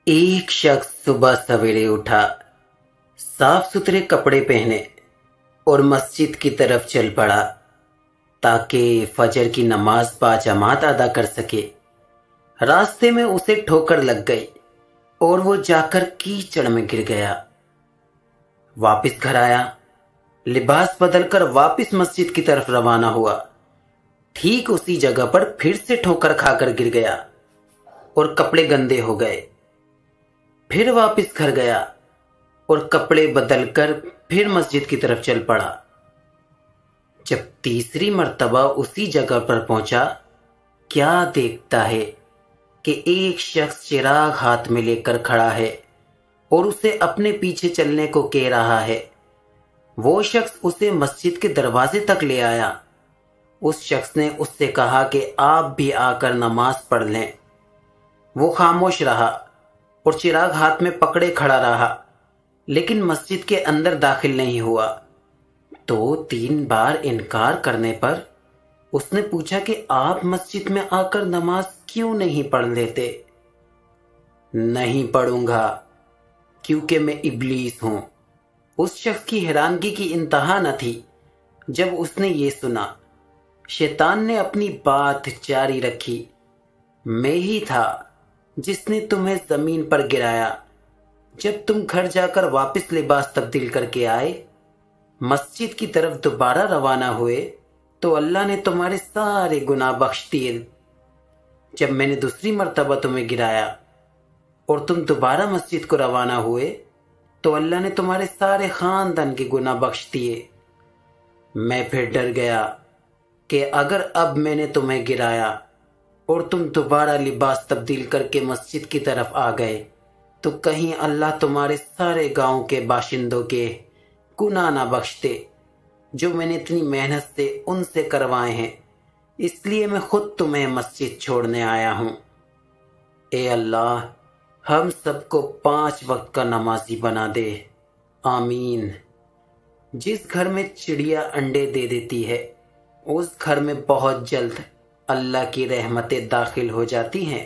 ایک شخص صبح سویرے اٹھا، صاف ستھرے کپڑے پہنے اور مسجد کی طرف چل پڑا تاکہ فجر کی نماز باجماعت ادا کر سکے۔ راستے میں اسے ٹھوکر لگ گئی اور وہ جا کر کیچڑ میں گر گیا۔ واپس گھر آیا، لباس بدل کر واپس مسجد کی طرف روانہ ہوا۔ ٹھیک اسی جگہ پر پھر سے ٹھوکر کھا کر گر گیا اور کپڑے گندے ہو گئے۔ پھر واپس گھر گیا اور کپڑے بدل کر پھر مسجد کی طرف چل پڑا۔ جب تیسری مرتبہ اسی جگہ پر پہنچا، کیا دیکھتا ہے کہ ایک شخص چراغ ہاتھ میں لے کر کھڑا ہے اور اسے اپنے پیچھے چلنے کو کہہ رہا ہے۔ وہ شخص اسے مسجد کے دروازے تک لے آیا۔ اس شخص نے اس سے کہا کہ آپ بھی آ کر نماز پڑھ لیں۔ وہ خاموش رہا اور چراغ ہاتھ میں پکڑے کھڑا رہا، لیکن مسجد کے اندر داخل نہیں ہوا۔ تو 3 بار انکار کرنے پر اس نے پوچھا کہ آپ مسجد میں آ کر نماز کیوں نہیں پڑھ لیتے؟ نہیں پڑھوں گا کیونکہ میں ابلیس ہوں۔ اس شخص کی حیرانگی کی انتہا نہ تھی جب اس نے یہ سنا۔ شیطان نے اپنی بات جاری رکھی، میں ہی تھا جس نے تمہیں زمین پر گرایا۔ جب تم گھر جا کر واپس لباس تبدیل کر کے آئے، مسجد کی طرف دوبارہ روانہ ہوئے تو اللہ نے تمہارے سارے گناہ بخش دیے۔ جب میں نے دوسری مرتبہ تمہیں گرایا اور تم دوبارہ مسجد کو روانہ ہوئے تو اللہ نے تمہارے سارے خاندان کے گناہ بخش دیے۔ میں پھر ڈر گیا کہ اگر اب میں نے تمہیں گرایا اور تم دوبارہ لباس تبدیل کر کے مسجد کی طرف آ گئے تو کہیں اللہ تمہارے سارے گاؤں کے باشندوں کے گناہ نہ بخش دے جو میں نے اتنی محنت سے ان سے کروائے ہیں۔ اس لیے میں خود تمہیں مسجد چھوڑنے آیا ہوں۔ اے اللہ، ہم سب کو 5 وقت کا نمازی بنا دے، آمین۔ جس گھر میں چڑیا انڈے دے دیتی ہے، اس گھر میں بہت جلد اللہ کی رحمتیں داخل ہو جاتی ہیں۔